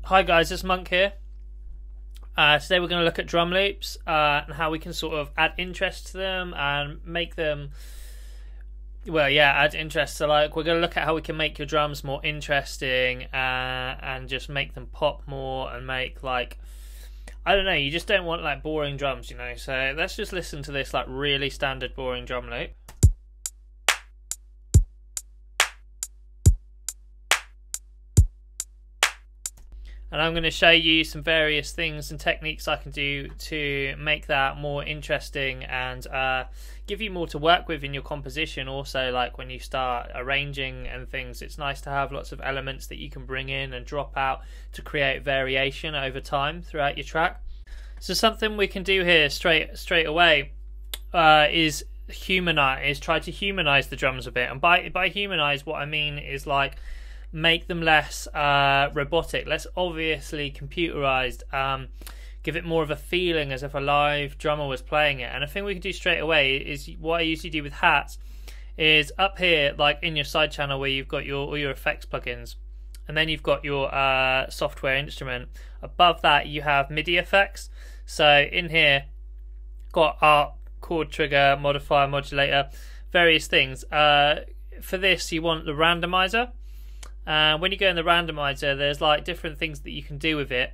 Hi guys, it's Monk here. Today we're going to look at drum loops and how we can sort of add interest to them and make them, well, yeah, add interest. So like we're going to look at how we can make your drums more interesting and just make them pop more and make like, I don't know, you just don't want like boring drums, you know. So let's just listen to this like really standard boring drum loop. And I'm going to show you some various things and techniques I can do to make that more interesting and give you more to work with in your composition. Also, like when you start arranging and things, it's nice to have lots of elements that you can bring in and drop out to create variation over time throughout your track. So something we can do here straight away is try to humanize the drums a bit. And by humanize, what I mean is like make them less robotic, less obviously computerized, give it more of a feeling as if a live drummer was playing it. And a thing we can do straight away is what I usually do with hats is up here, like in your side channel where you've got all your effects plugins, and then you've got your software instrument. Above that you have MIDI effects. So in here got arc, chord trigger, modifier, modulator, various things. For this you want the randomizer. When you go in the randomizer, there's like different things that you can do with it,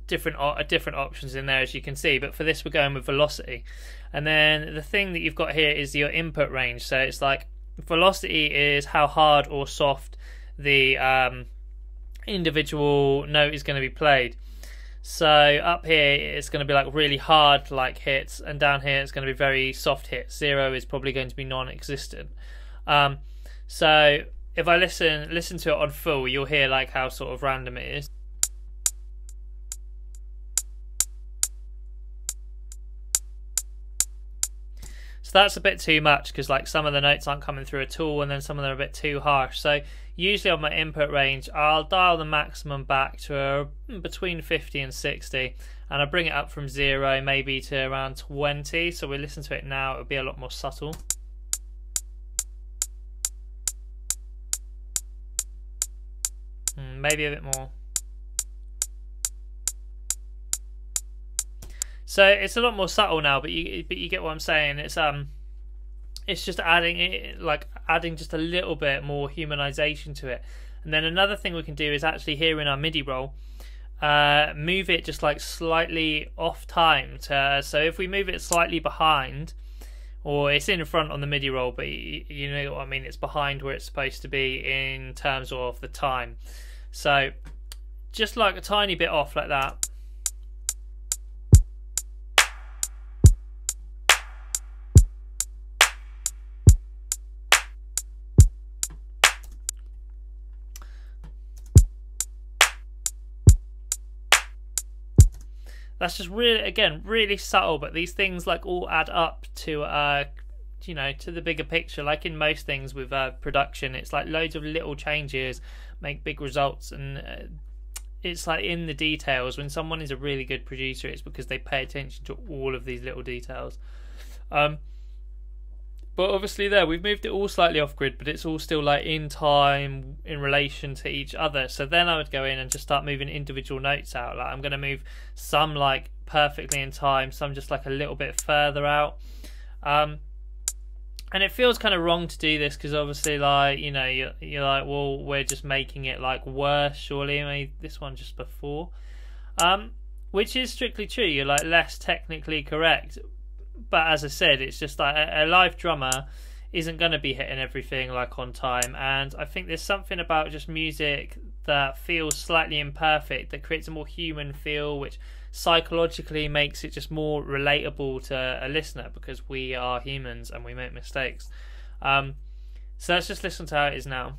different options in there, as you can see. But for this, we're going with velocity. And then the thing that you've got here is your input range. So it's like velocity is how hard or soft the individual note is going to be played. So up here, it's going to be like really hard like hits, and down here it's going to be very soft hits. 0 is probably going to be non-existent. So if I listen to it on full, you'll hear like how sort of random it is. So that's a bit too much because like some of the notes aren't coming through at all, and then some of them are a bit too harsh. So usually on my input range, I'll dial the maximum back to between 50 and 60, and I bring it up from 0 maybe to around 20. So we listen to it now, it'll be a lot more subtle. Maybe a bit more. So it's a lot more subtle now, but you get what I'm saying. It's just adding just a little bit more humanization to it. And then another thing we can do is actually here in our MIDI roll, move it just like slightly off time. So if we move it slightly behind, or it's in front on the MIDI roll, but you know what I mean, it's behind where it's supposed to be in terms of the time. So just like a tiny bit off like that. That's just really subtle, but these things like all add up to you know, to the bigger picture. Like in most things with production, it's like loads of little changes make big results, and it's like in the details. When someone is a really good producer, it's because they pay attention to all of these little details. But obviously there we've moved it all slightly off grid, but it's all still like in time in relation to each other. So then I would go in and just start moving individual notes out. Like I'm going to move some like perfectly in time, some just like a little bit further out. And it feels kind of wrong to do this because obviously, like, you know, you're like, well, we're just making it like worse. Surely I made this one just before, which is strictly true. You're like less technically correct, but as I said, it's just like a live drummer isn't going to be hitting everything like on time. And I think there's something about just music that feels slightly imperfect that creates a more human feel, which psychologically makes it just more relatable to a listener because we are humans and we make mistakes. So let's just listen to how it is now.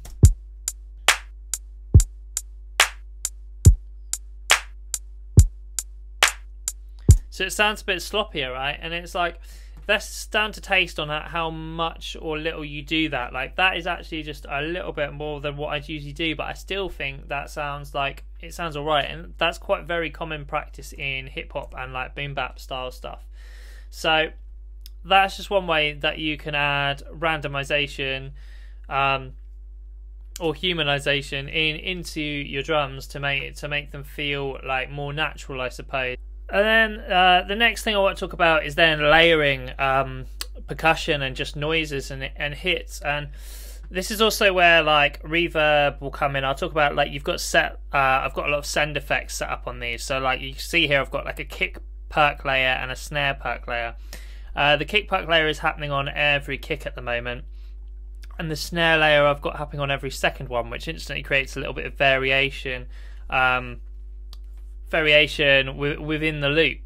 So it sounds a bit sloppier, right? And it's like, that's down to taste on how much or little you do that. Like that is actually just a little bit more than what I'd usually do, but I still think that sounds like it sounds alright, and that's quite very common practice in hip hop and like boom bap style stuff. So that's just one way that you can add randomization or humanization into your drums to make them feel like more natural, I suppose. And then the next thing I want to talk about is then layering percussion and just noises and hits. And this is also where like reverb will come in. I'll talk about like you've got I've got a lot of send effects set up on these. So like you can see here, I've got like a kick perk layer and a snare perk layer. The kick perk layer is happening on every kick at the moment, and the snare layer I've got happening on every second one, which instantly creates a little bit of variation within the loop.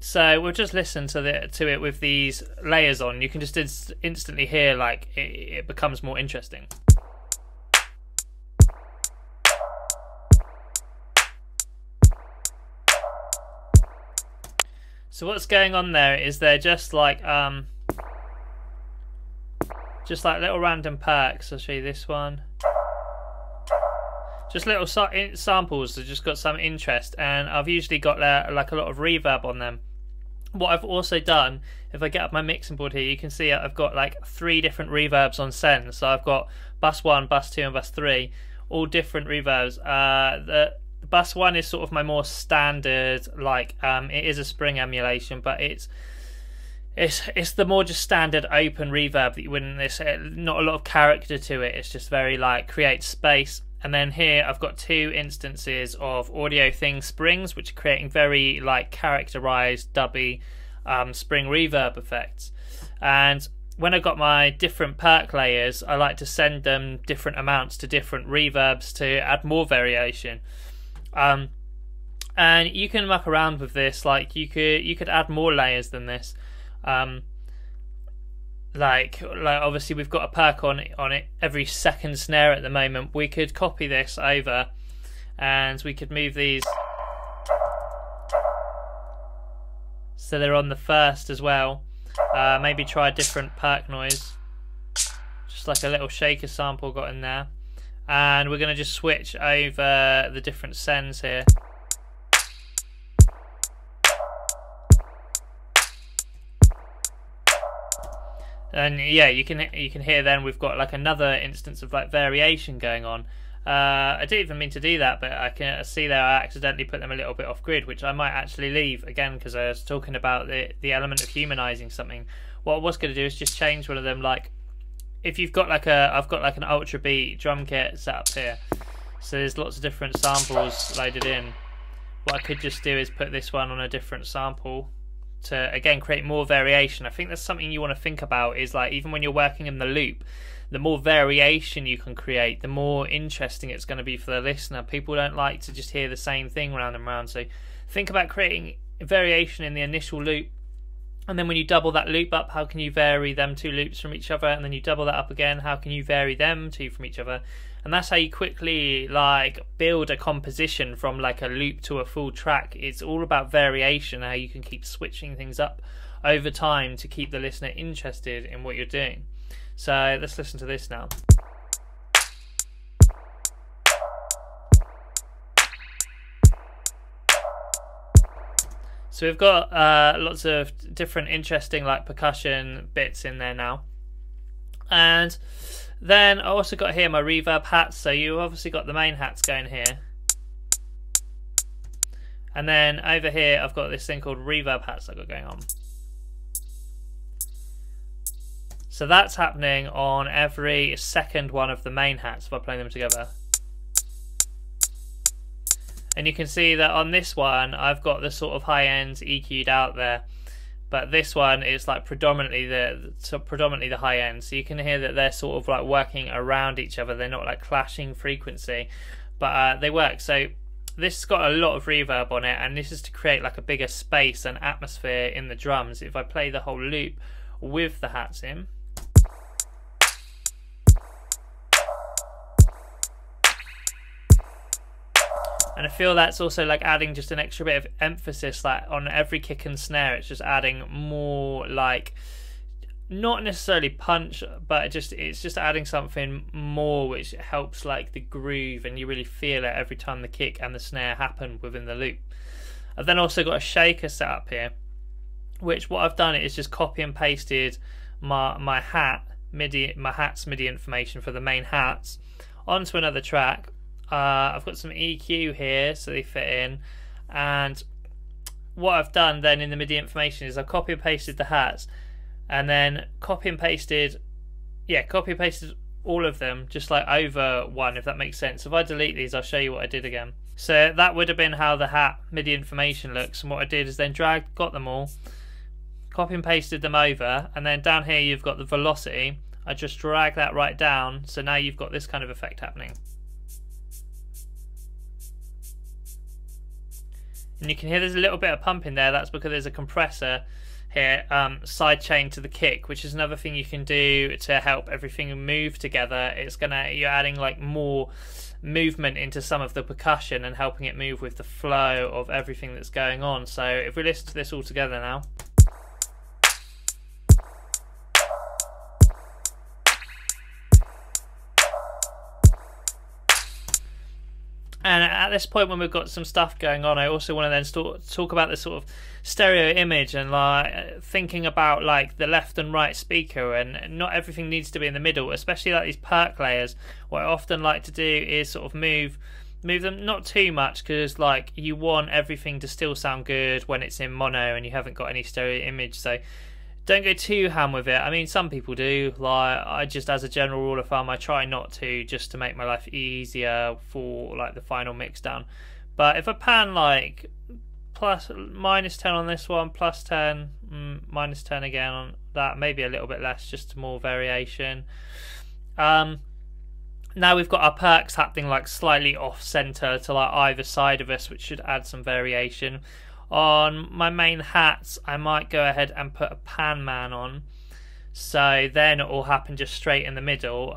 So we'll just listen to it with these layers on. You can just instantly hear like it becomes more interesting. So what's going on there is they're just like little random perks. I'll show you this one. Just little samples that just got some interest, and I've usually got like a lot of reverb on them. What I've also done, if I get up my mixing board here, you can see I've got like 3 different reverbs on send. So I've got bus 1, bus 2 and bus 3, all different reverbs. The bus 1 is sort of my more standard, like it is a spring emulation, but it's the more just standard open reverb that you wouldn't, there's not a lot of character to it. It's just very like create space. And then here I've got 2 instances of Audio Thing springs, which are creating very like characterized dubby spring reverb effects. And when I've got my different perk layers, I like to send them different amounts to different reverbs to add more variation. And you can muck around with this. Like you could add more layers than this. Like obviously we've got a perk on it every second snare at the moment. We could copy this over and we could move these so they're on the first as well. Maybe try a different perk noise, just like a little shaker sample got in there, and we're going to just switch over the different sends here. And yeah, you can hear then we've got like another instance of like variation going on. I didn't even mean to do that, but I can see there I accidentally put them a little bit off grid, which I might actually leave again because I was talking about the element of humanizing something. What I was going to do is just change one of them. Like if you've got like I've got like an ultra beat drum kit set up here, so there's lots of different samples loaded in. What I could just do is put this one on a different sample to again create more variation. I think that's something you want to think about, is like even when you're working in the loop, the more variation you can create, the more interesting it's going to be for the listener. People don't like to just hear the same thing round and round, so think about creating variation in the initial loop, and then when you double that loop up, how can you vary them 2 loops from each other, and then you double that up again, how can you vary them 2 from each other? And that's how you quickly like build a composition from like a loop to a full track. It's all about variation, how you can keep switching things up over time to keep the listener interested in what you're doing. So let's listen to this now. So we've got lots of different interesting like percussion bits in there now. And then I also got here my reverb hats. So you obviously got the main hats going here, and then over here I've got this thing called reverb hats I've got going on. So that's happening on every second one of the main hats if I play them together. And you can see that on this one I've got the sort of high ends EQ'd out there, but this one is like predominantly the high end. So you can hear that they're sort of like working around each other. They're not like clashing frequency, but they work. So this has got a lot of reverb on it, and this is to create like a bigger space and atmosphere in the drums. If I play the whole loop with the hats in, and I feel that's also like adding just an extra bit of emphasis, like on every kick and snare. It's just adding more, like not necessarily punch, but it's just adding something more which helps like the groove, and you really feel it every time the kick and the snare happen within the loop. I've then also got a shaker set up here, which what I've done is just copy and pasted my hat my hats MIDI information for the main hats onto another track. I've got some EQ here so they fit in, and what I've done then in the MIDI information is I've copy and pasted the hats, and then copy and pasted all of them just like over one, if that makes sense. If I delete these, I'll show you what I did again. So that would have been how the hat MIDI information looks, and what I did is then got them all, copy and pasted them over, and then down here you've got the velocity. I just drag that right down, so now you've got this kind of effect happening. And you can hear there's a little bit of pump in there. That's because there's a compressor here, side chain to the kick, which is another thing you can do to help everything move together. You're adding like more movement into some of the percussion and helping it move with the flow of everything that's going on. So if we listen to this all together now. And at this point, when we've got some stuff going on, I also want to then talk about the sort of stereo image, and like thinking about like the left and right speaker, and not everything needs to be in the middle, especially like these perk layers. What I often like to do is sort of move them not too much, because like you want everything to still sound good when it's in mono and you haven't got any stereo image. So don't go too ham with it. I mean, some people do. Like, I just, as a general rule of thumb, I try not to, just to make my life easier for like the final mix down. But if I pan like -10 on this one, +10, -10 again on that, maybe a little bit less, just more variation. Now we've got our perks happening like slightly off center to like either side of us, which should add some variation. On my main hats, I might go ahead and put a pan man on, so then it will happen just straight in the middle.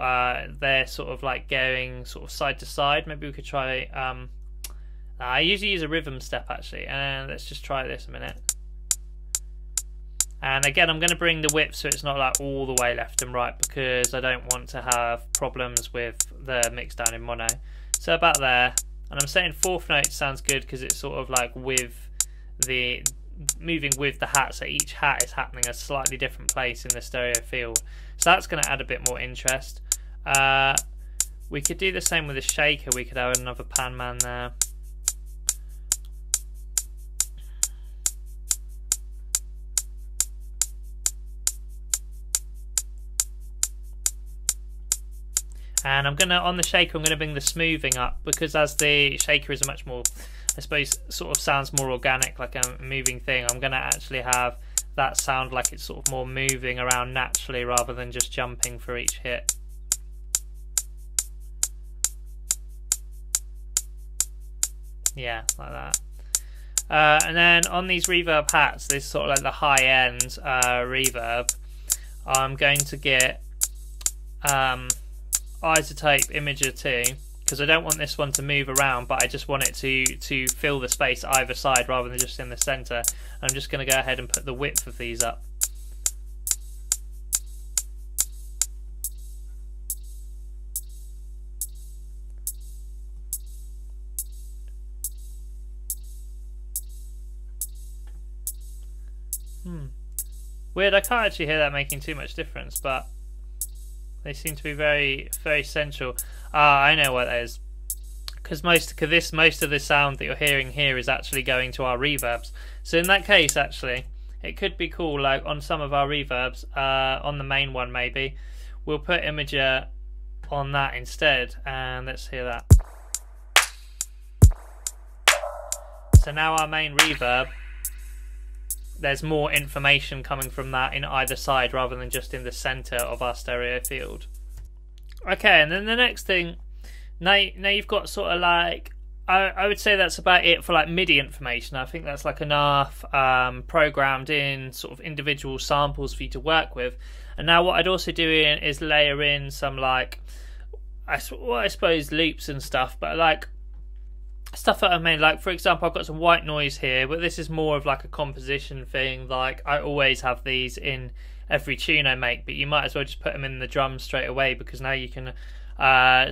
They're sort of like going sort of side to side. Maybe we could try I usually use a rhythm step actually, and let's just try this a minute. And again, I'm going to bring the whip so it's not like all the way left and right, because I don't want to have problems with the mix down in mono. So about there, and I'm saying fourth note sounds good because it's sort of like with the moving with the hat, so each hat is happening a slightly different place in the stereo field, so that's going to add a bit more interest. We could do the same with the shaker. We could add another pan man there. And I'm gonna, on the shaker, I'm gonna bring the smoothing up, because as the shaker is a much more, I suppose, sort of sounds more organic, like a moving thing, I'm going to actually have that sound like it's sort of more moving around naturally rather than just jumping for each hit. Yeah, like that. And then on these reverb hats, this sort of like the high-end reverb, I'm going to get Isotope Imager 2, because I don't want this one to move around, but I just want it to fill the space either side rather than just in the center. I'm just going to go ahead and put the width of these up. Weird, I can't actually hear that making too much difference, but they seem to be very, very central. I know what that is. Because most of the sound that you're hearing here is actually going to our reverbs. So in that case, actually, it could be cool, like on some of our reverbs, on the main one maybe, we'll put Imager on that instead, and let's hear that. So now our main reverb, there's more information coming from that in either side rather than just in the center of our stereo field. Okay, and then the next thing, now you've got sort of like, I would say that's about it for like MIDI information. I think that's like enough programmed in sort of individual samples for you to work with. And now what I'd also do is layer in some like, I suppose loops and stuff, but like stuff that I made. Like for example, I've got some white noise here, but this is more of like a composition thing. Like I always have these in every tune I make, but you might as well just put them in the drums straight away, because now you can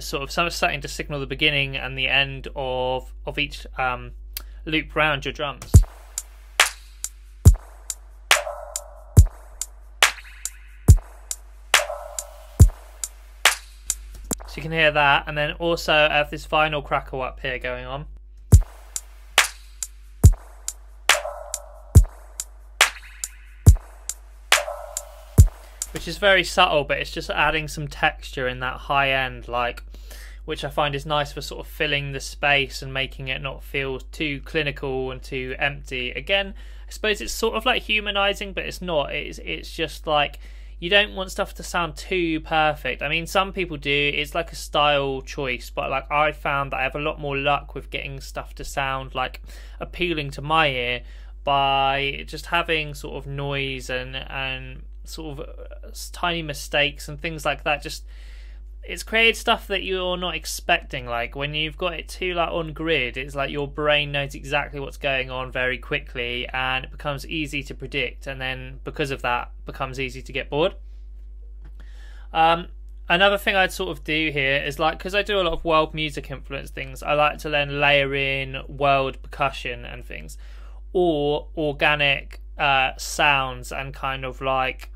sort of something to signal the beginning and the end of each loop round your drums. So you can hear that, and then also I have this vinyl crackle up here going on. Which is very subtle, but it's just adding some texture in that high end, like, which I find is nice for sort of filling the space and making it not feel too clinical and too empty. Again, I suppose it's sort of like humanizing, but it's not. It's just like, you don't want stuff to sound too perfect. I mean, some people do. It's like a style choice, but like I found that I have a lot more luck with getting stuff to sound like appealing to my ear by just having sort of noise and sort of tiny mistakes and things like that. Just, it's created stuff that you're not expecting. Like when you've got it too like on grid, it's like your brain knows exactly what's going on very quickly, and it becomes easy to predict, and then because of that becomes easy to get bored. Another thing I'd sort of do here is, like, because I do a lot of world music influence things, I like to then layer in world percussion and things, or organic sounds and kind of like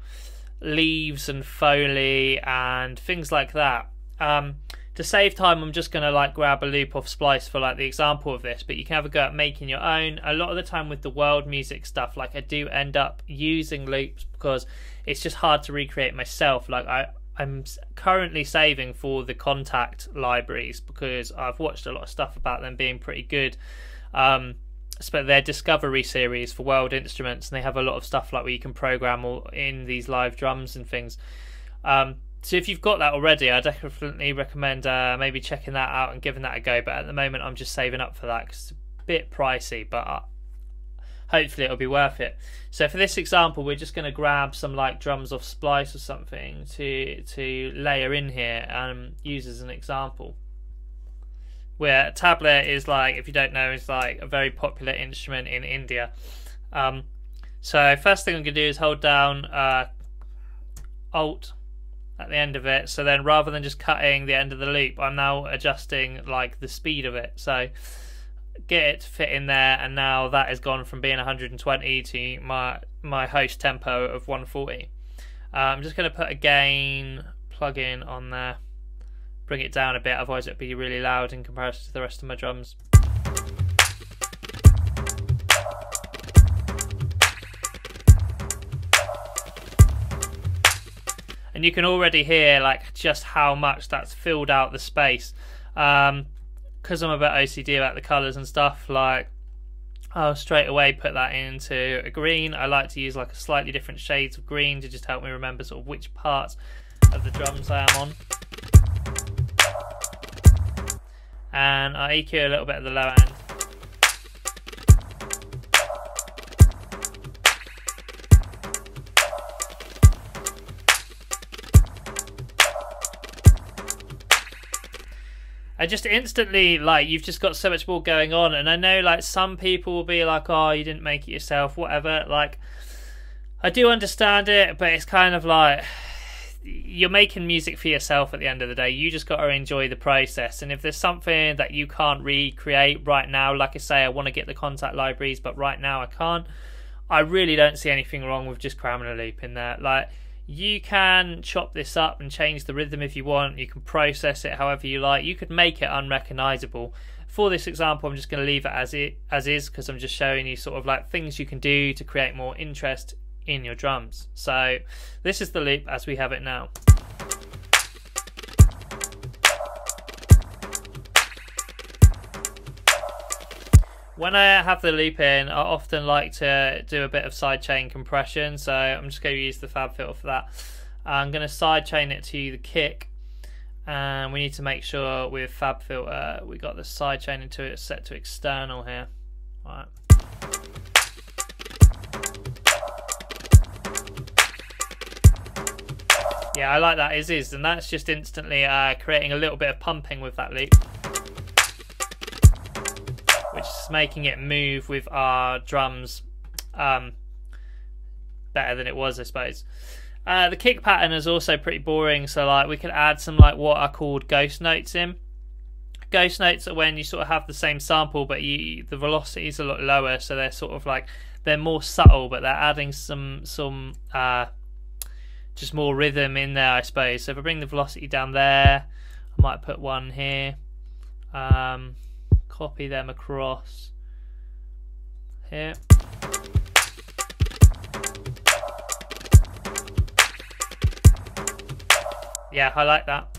leaves and foley and things like that. To save time, I'm just going to like grab a loop off Splice for like the example of this, but you can have a go at making your own. A lot of the time with the world music stuff, like I do end up using loops because it's just hard to recreate myself. Like I'm currently saving for the Contact libraries because I've watched a lot of stuff about them being pretty good. But their Discovery series for world instruments, and they have a lot of stuff like where you can program all in these live drums and things. So if you've got that already, I definitely recommend maybe checking that out and giving that a go. But at the moment, I'm just saving up for that because it's a bit pricey, but hopefully it'll be worth it. So for this example, we're just going to grab some like drums off Splice or something to layer in here and use as an example. Where tabla is, like, if you don't know, is like a very popular instrument in India. So first thing I'm going to do is hold down Alt at the end of it. So then rather than just cutting the end of the loop, I'm now adjusting like the speed of it. So get it to fit in there, and now that has gone from being 120 to my host tempo of 140. I'm just going to put a gain plugin on there. Bring it down a bit, otherwise it'd be really loud in comparison to the rest of my drums. And you can already hear like just how much that's filled out the space. Because I'm a bit OCD about the colours and stuff, like I'll straight away put that into a green. I like to use like a slightly different shades of green to just help me remember sort of which parts of the drums I am on. And I EQ a little bit at the lower end. I just instantly, like, you've just got so much more going on. And I know like some people will be like, oh, you didn't make it yourself, whatever. Like, I do understand it, but it's kind of like, you're making music for yourself at the end of the day. You just got to enjoy the process. And if there's something that you can't recreate right now, like I say, I want to get the Contact libraries, but right now I can't, I really don't see anything wrong with just cramming a loop in there. Like, you can chop this up and change the rhythm if you want. You can process it however you like. You could make it unrecognizable. For this example, I'm just going to leave it as is because I'm just showing you sort of like things you can do to create more interest in your drums. So this is the loop as we have it now. When I have the loop in, I often like to do a bit of sidechain compression, so I'm just going to use the Fab filter for that. I'm going to sidechain it to the kick, and we need to make sure with Fab filter we got the sidechain into it set to external here. All right. Yeah, I like that as is, and that's just instantly creating a little bit of pumping with that loop, which is making it move with our drums better than it was, I suppose. The kick pattern is also pretty boring, so like we could add some like what are called ghost notes in. Ghost notes are when you sort of have the same sample, but the velocity is a lot lower, so they're sort of like, they're more subtle, but they're adding some just more rhythm in there, I suppose. So if I bring the velocity down there, I might put one here, copy them across here. Yeah, I like that.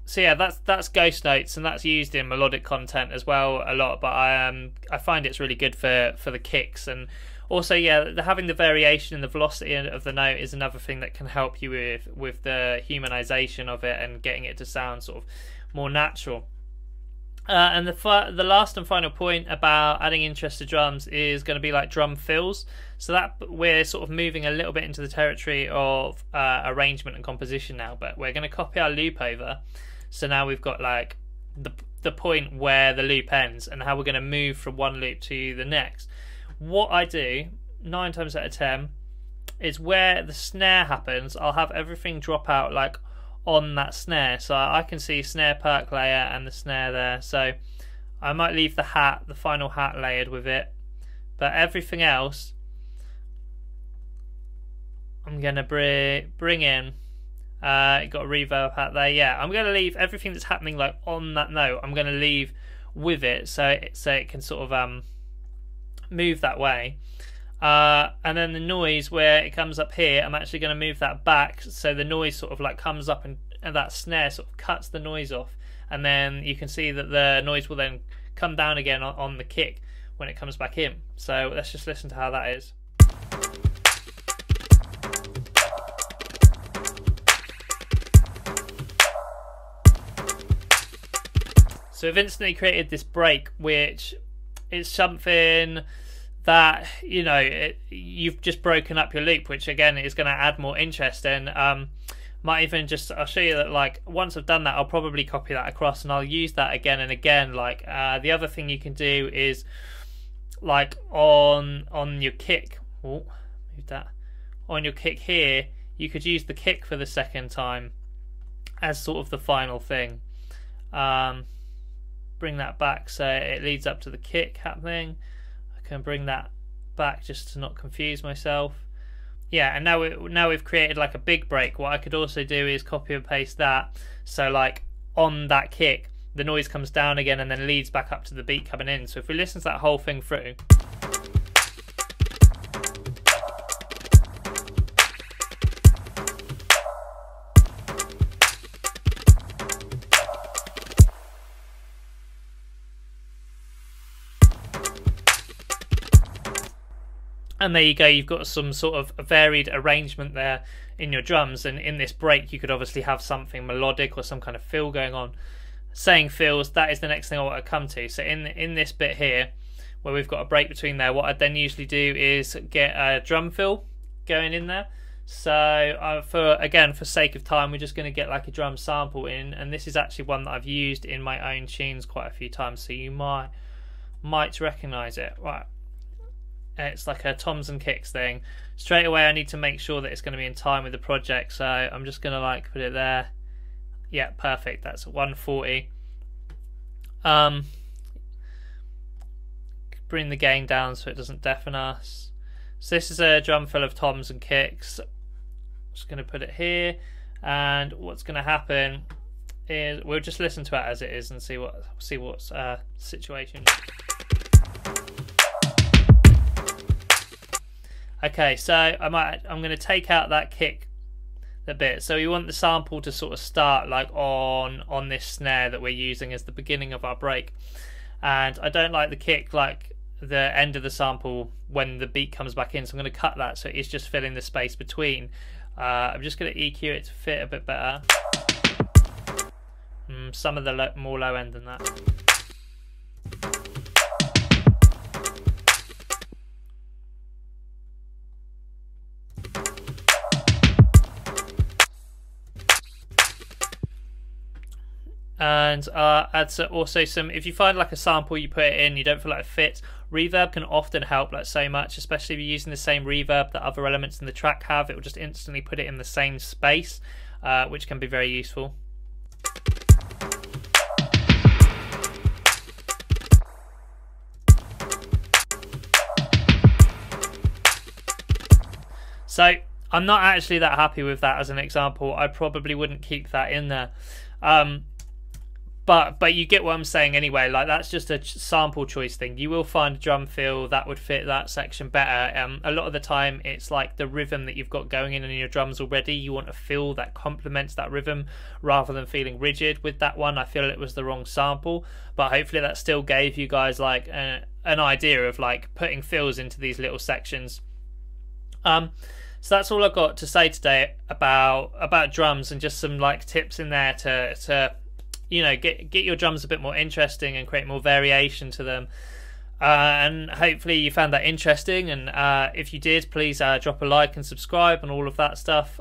So yeah, that's ghost notes, and that's used in melodic content as well a lot. But I find it's really good for the kicks, and also yeah, having the variation in the velocity of the note is another thing that can help you with the humanization of it and getting it to sound sort of more natural. And the last and final point about adding interest to drums is going to be like drum fills. So that we're sort of moving a little bit into the territory of arrangement and composition now, but we're going to copy our loop over. So now we've got like the point where the loop ends and how we're going to move from one loop to the next. What I do 9 times out of 10 is where the snare happens, I'll have everything drop out like on that snare, so I can see snare perk layer and the snare there. So I might leave the final hat layered with it, but everything else I'm gonna bring in. You got a reverb hat there. Yeah, I'm gonna leave everything that's happening like on that note. I'm gonna leave with it, so it can sort of move that way. And then the noise where it comes up here, I'm actually going to move that back so the noise sort of like comes up and that snare sort of cuts the noise off, and then you can see that the noise will then come down again on the kick when it comes back in. So let's just listen to how that is. So we've instantly created this break, which is something that, you know, you've just broken up your loop, which again is going to add more interest. And might even just, I'll show you that like once I've done that, I'll probably copy that across and I'll use that again and again. Like the other thing you can do is like on your kick, move that, on your kick here, you could use the kick for the second time as sort of the final thing. Bring that back so it leads up to the kick happening. I can bring that back just to not confuse myself. Yeah, and now we've created like a big break. What I could also do is copy and paste that, so like on that kick the noise comes down again and then leads back up to the beat coming in. So if we listen to that whole thing through, and there you go, you've got some sort of varied arrangement there in your drums. And in this break you could obviously have something melodic or some kind of fill going on. Saying fills, that is the next thing I want to come to. So in this bit here where we've got a break between there, what I then usually do is get a drum fill going in there. So for sake of time, we're just going to get like a drum sample in, and this is actually one that I've used in my own tunes quite a few times, so you might recognize it. Right, it's like a toms and kicks thing. Straight away I need to make sure that it's going to be in time with the project, so I'm just going to like put it there. Yeah, perfect, that's 140. Bring the gain down so it doesn't deafen us. So this is a drum fill of toms and kicks. I'm just going to put it here, and what's going to happen is we'll just listen to it as it is and see what's situation. Okay, so I'm going to take out that kick a bit. So we want the sample to sort of start like on this snare that we're using as the beginning of our break, and I don't like the kick like the end of the sample when the beat comes back in, so I'm going to cut that so it's just filling the space between. I'm just going to EQ it to fit a bit better. Some of the more low end than that. And add also some, if you find like a sample you put it in, you don't feel like it fits, reverb can often help like so much, especially if you're using the same reverb that other elements in the track have. It will just instantly put it in the same space, which can be very useful. So I'm not actually that happy with that as an example. I probably wouldn't keep that in there. But you get what I'm saying anyway. Like, that's just a sample choice thing. You will find a drum fill that would fit that section better. A lot of the time it's like the rhythm that you've got going in your drums already. You want a fill that complements that rhythm rather than feeling rigid. With that one, I feel it was the wrong sample, but hopefully that still gave you guys like an idea of like putting fills into these little sections. So that's all I've got to say today about drums, and just some like tips in there to you know, get your drums a bit more interesting and create more variation to them. And hopefully you found that interesting, and if you did, please drop a like and subscribe and all of that stuff.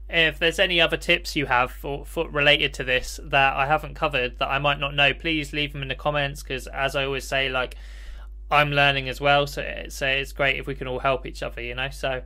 If there's any other tips you have for related to this that I haven't covered that I might not know, please leave them in the comments, because as I always say, like, I'm learning as well, so it's great if we can all help each other, you know. So